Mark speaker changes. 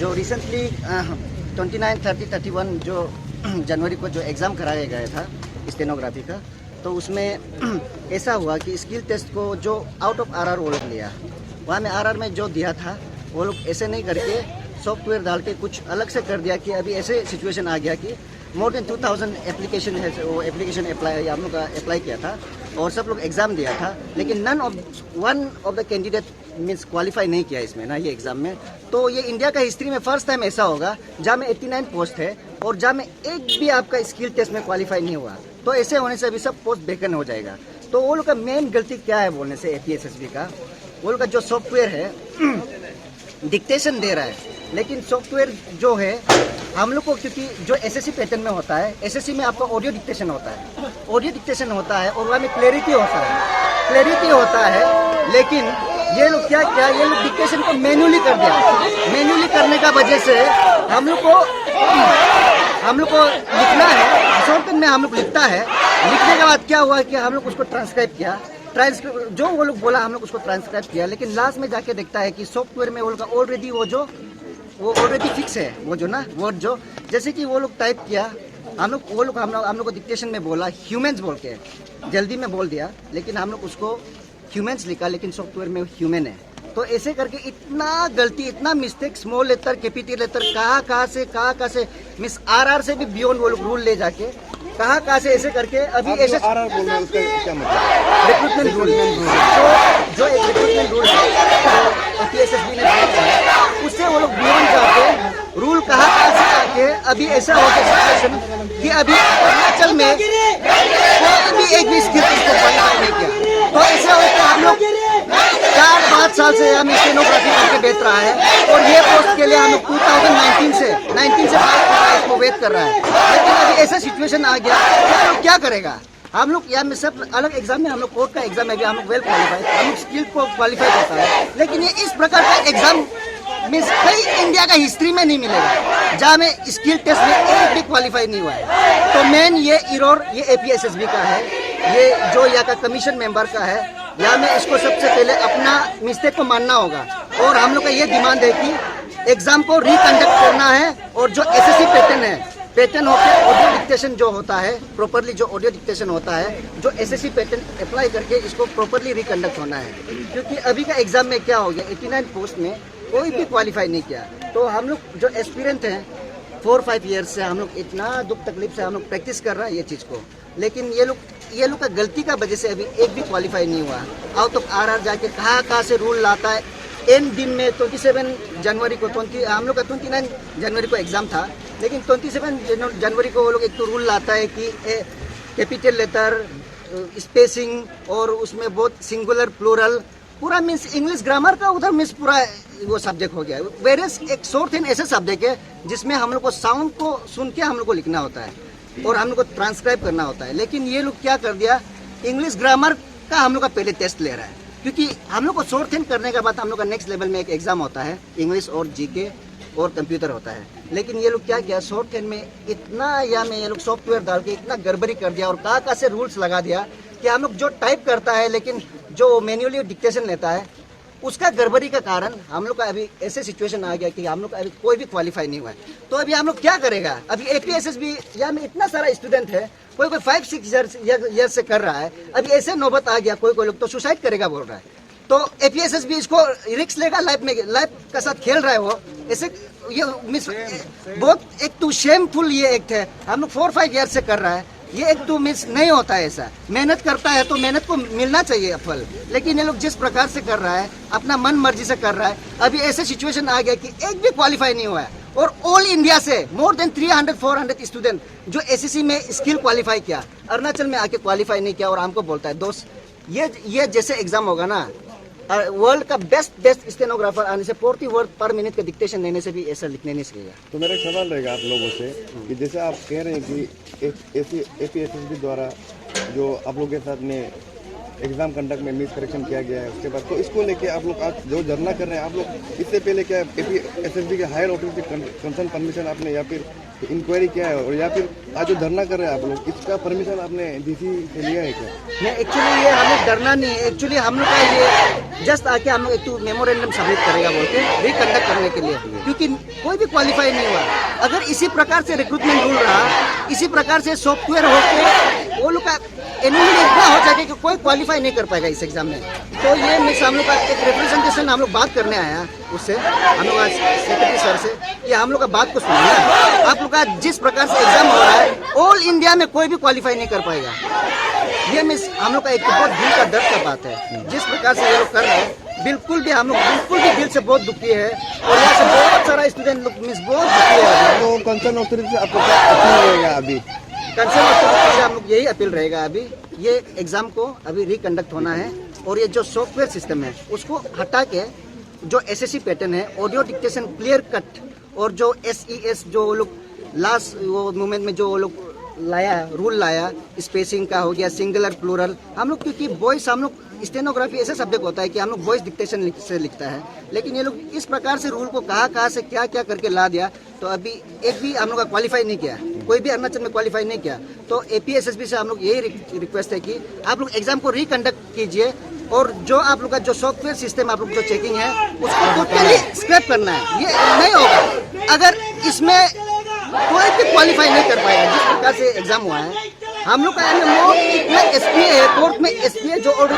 Speaker 1: जो रिसेंटली 29, 30, 31 जो जनवरी को जो एग्ज़ाम कराया गया था स्टेनोग्राफी का, तो उसमें ऐसा हुआ कि स्किल टेस्ट को जो आउट ऑफ आरआर वो लोग लिया, वहाँ में आरआर में जो दिया था वो लोग ऐसे नहीं करके सॉफ्टवेयर डाल के कुछ अलग से कर दिया कि अभी ऐसे सिचुएशन आ गया कि मोर देन 2000 एप्लीकेशन है, वो एप्लीकेशन अप्लाई हम लोग का अप्लाई किया था और सब लोग एग्ज़ाम दिया था, लेकिन one of the candidate means qualify नहीं किया इसमें ना, ये एग्ज़ाम में। तो ये इंडिया का हिस्ट्री में फर्स्ट टाइम ऐसा होगा जहाँ में 89 पोस्ट है और जहाँ में एक भी आपका स्किल टेस्ट में क्वालिफाई नहीं हुआ। तो ऐसे होने से अभी सब पोस्ट वेकेंट हो जाएगा। तो वो लोग का मेन गलती क्या है बोलने से APSSB का, वो लोग का जो सॉफ्टवेयर है डिक्टेशन दे रहा है, लेकिन सॉफ्टवेयर जो है हम लोग को, क्योंकि जो SSC पैटर्न में होता है, SSC में आपका ऑडियो डिक्टेशन होता है और वहाँ में क्लैरिटी होता है, लेकिन ये लोग क्या ये लोग डिक्टेशन को मैन्युअली कर दिया। मैन्युअली करने का वजह से हम लोग को लिखना है, शॉर्टकट में हम लोग लिखता है, लिखने के बाद क्या हुआ कि हम लोग उसको ट्रांसक्राइब किया, जो वो लोग बोला हम लोग उसको ट्रांसक्राइब किया, लेकिन लास्ट में जाके देखता है कि सॉफ्टवेयर में वो लोग ऑलरेडी वो ऑलरेडी फिक्स है, वो जो ना वर्ड जो जैसे कि वो लोग टाइप किया, हम लोग को डिक्टेशन में बोला ह्यूमन्स बोल के, जल्दी में बोल दिया, लेकिन हम लोग उसको ह्यूमन्स लिखा, लेकिन सॉफ्टवेयर में ह्यूमन है। तो ऐसे करके इतना गलती, इतना mistake, small letter, capital letter, कहाँ से मिस आरआर से भी बियॉन्ड वो लोग रूल ले जाके कहाँ से ऐसे करके अभी ऐसे
Speaker 2: आरआर बोल रहे हैं, उसका क्या मतलब?
Speaker 1: रिक्रूटमेंट रूल जो एक रिक्रूटमेंट रूल है APSSB ने, उससे वो लोग बियॉन्ड जाके रूल कहाँ से आके अभी ऐसा हो गया सिचुएशन कि अभी अरुणाचल में कोई भी एक भी स्किल टेस्ट को क्वालिफाई नहीं किया। तो ऐसे हो तो हम लोग 4-5 साल से हम स्टेनोग्राफी करके बेच रहा है और ये पोस्ट के लिए हम लोग 2019 से 5 को वेट कर रहा है, लेकिन अभी ऐसा सिचुएशन आ गया तो हम लोग क्या करेगा। हम लोग यहाँ में सब अलग एग्जाम में, हम लोग कोर्ट का एग्जाम है, हम लोग वेल क्वालिफाइड, हम लोग स्किल को क्वालिफाई करता है, लेकिन ये इस प्रकार का एग्जाम मीन्स कई इंडिया का हिस्ट्री में नहीं मिलेगा जहाँ में स्किल टेस्ट में एक भी क्वालिफाई नहीं हुआ है। तो मेन ये इरोर ये APSSB का है, ये जो यहाँ का कमीशन मेंबर का है, यहाँ में इसको सबसे पहले अपना मिस्टेक को मानना होगा और हम लोग का ये डिमांड है कि एग्जाम को रिकंडक्ट करना है और जो SSC पैटर्न होकर ऑडियो डिक्टेशन जो होता है प्रॉपरली, जो ऑडियो डिक्टेशन होता है, जो SSC पैटर्न अप्लाई करके इसको प्रॉपरली रिकंडक्ट होना है, क्योंकि अभी का एग्जाम में क्या हो गया 89 पोस्ट में कोई भी क्वालिफाई नहीं किया। तो हम लोग जो एक्सपीरियंस हैं 4-5 ईयर्स से हम लोग इतना दुख तकलीफ से हम लोग प्रैक्टिस कर रहा है ये चीज़ को, लेकिन ये लोग का गलती का वजह से अभी एक भी क्वालिफाई नहीं हुआ। आउट ऑफ आरआर जाके कहाँ से रूल लाता है। एंड दिन में 27 जनवरी को हम लोग का 29 जनवरी को एग्ज़ाम था, लेकिन 27 जनवरी को वो लोग एक तो रूल लाता है कि कैपिटल लेटर, स्पेसिंग और उसमें बहुत सिंगुलर प्लूरल पूरा मीन्स इंग्लिश ग्रामर का उधर मीन्स पूरा वो सब्जेक्ट हो गया। वेरियस एक शॉर्ट एंड ऐसे सब्जेक्ट है जिसमें हम लोग को साउंड को सुन के हम लोग को लिखना होता है और हम लोग को ट्रांसक्राइब करना होता है, लेकिन ये लोग क्या कर दिया, इंग्लिश ग्रामर का हम लोग का पहले टेस्ट ले रहा है, क्योंकि हम लोग को शॉर्ट हैंड करने के बाद हम लोग का नेक्स्ट लेवल में एक एग्जाम होता है, इंग्लिश और GK और कंप्यूटर होता है। लेकिन ये लोग क्या किया, शॉर्ट हैंड में इतना या में ये लोग सॉफ्टवेयर डाल के इतना गड़बड़ी कर दिया और कहाँ से रूल्स लगा दिया कि हम लोग जो टाइप करता है लेकिन जो मैन्युअली डिक्टेशन लेता है उसका गड़बड़ी का कारण हम लोग का अभी ऐसे सिचुएशन आ गया कि हम लोग का अभी कोई भी क्वालिफाई नहीं हुआ है। तो अभी हम लोग क्या करेगा, अभी APSSB यहाँ में इतना सारा स्टूडेंट है, कोई 5-6 ईयर से कर रहा है, अभी ऐसे नौबत आ गया कोई लोग तो सुसाइड करेगा बोल रहा है। तो APSSB इसको रिस्क लेगा, लाइफ का साथ खेल रहा है वो ऐसे। ये मिस बहुत एक तो शेमफुल ये एक्ट है, हम लोग 4-5 ईयर से कर रहा है, ये एक तो मिस नहीं होता है। ऐसा मेहनत करता है तो मेहनत को मिलना चाहिए फल, लेकिन ये लोग जिस प्रकार से कर रहा है अपना मन मर्जी से कर रहा है। अभी ऐसे सिचुएशन आ गया कि एक भी क्वालिफाई नहीं हुआ है और ऑल इंडिया से मोर देन 300-400 स्टूडेंट जो SSC में स्किल क्वालिफाई किया, अरुणाचल में आके क्वालिफाई नहीं किया और हमको बोलता है दोस्त ये जैसे एग्जाम होगा ना, वर्ल्ड का बेस्ट स्टेनोग्राफर आने से 40 वर्ड पर मिनट का डिक्टेशन लेने से भी ऐसा लिखने नहीं सीखेगा।
Speaker 2: तो मेरा एक सवाल रहेगा आप लोगों से कि जैसे आप कह रहे हैं कि APSSB द्वारा जो आप लोगों के साथ में एग्जाम कंडक्ट में मिस करेक्शन किया गया है उसके बाद, तो इसको लेके आप लोग आज जो धरना कर रहे हैं, आप लोग इससे पहले क्या APSSB के हायर ऑथोरिटी कंसर्न परमिशन आपने या फिर इंक्वायरी किया है, और या फिर आज जो धरना कर रहे हैं आप लोग, इसका परमिशन आपने DC से लिया है क्या?
Speaker 1: नहीं, एक्चुअली ये हम लोग डरना नहीं है। एक्चुअली हम लोग का ये जस्ट आके हम लोग एक तो मेमोरेंडम सबमिट करेगा बोल के रिकंडक्ट करने के लिए, क्योंकि कोई भी क्वालिफाई नहीं हुआ। अगर इसी प्रकार से रिक्रूटमेंट रूल रहा, इसी प्रकार से सॉफ्टवेयर होके वो लोग का एनुअली इतना हो जाएगा कि कोई क्वालिफाई नहीं कर पाएगा इस एग्जाम में। तो ये मिस हम लोग का एक रिप्रेजेंटेशन हम लोग बात करने आया उससे, हम लोग सेक्रेटरी सर से, कि हम लोग का बात को सुनिए। आप लोग का जिस प्रकार से एग्जाम हो रहा है, ऑल इंडिया में कोई भी क्वालिफाई नहीं कर पाएगा। ये मिस हम लोग का एक बहुत दिल का दर्द का बात है। जिस प्रकार से ये लोग कर रहे हैं, बिल्कुल भी हम लोग बिल्कुल भी दिल से बहुत दुखी है, और यहाँ से बहुत सारा स्टूडेंट लोग मिस बहुत दुखी है।
Speaker 2: तो कंसर्न ऑथोरिटी से आपको क्या अपील रहेगा अभी?
Speaker 1: कंसर्न ऑथोरिटी से हम लोग यही अपील रहेगा अभी, ये एग्जाम को अभी रिकंडक्ट होना है, और ये जो सॉफ्टवेयर सिस्टम है उसको हटा के जो SSC पैटर्न है, ऑडियो डिक्टेशन क्लियर कट, और जो SES जो लोग लास्ट वो मोमेंट में जो लोग लाया रूल लाया, स्पेसिंग का हो गया, सिंगुलर प्लूरल, हम लोग क्योंकि वॉइस हम लोग स्टेनोग्राफी ऐसे सब्जेक्ट होता है कि हम लोग वॉइस डिक्टेशन से लिखता है, लेकिन ये लोग इस प्रकार से रूल को कहाँ से क्या क्या करके ला दिया, तो अभी एक भी हम लोग का क्वालिफाई नहीं किया, कोई भी अरुणाचल में क्वालिफाई नहीं किया। तो APSSB से हम लोग यही रिक्वेस्ट है कि आप लोग एग्जाम को रिकंडक्ट कीजिए, और जो आप लोग का जो सॉफ्टवेयर सिस्टम आप लोग जो चेकिंग है उसको टोटली स्क्रैप करना है। ये नहीं होगा अगर इसमें कोई भी क्वालिफाई नहीं कर पाएगा। जिस प्रकार से एग्जाम हुआ है, हम लोग का इतना SP है, कोर्ट में SP है जो ऑलरेडी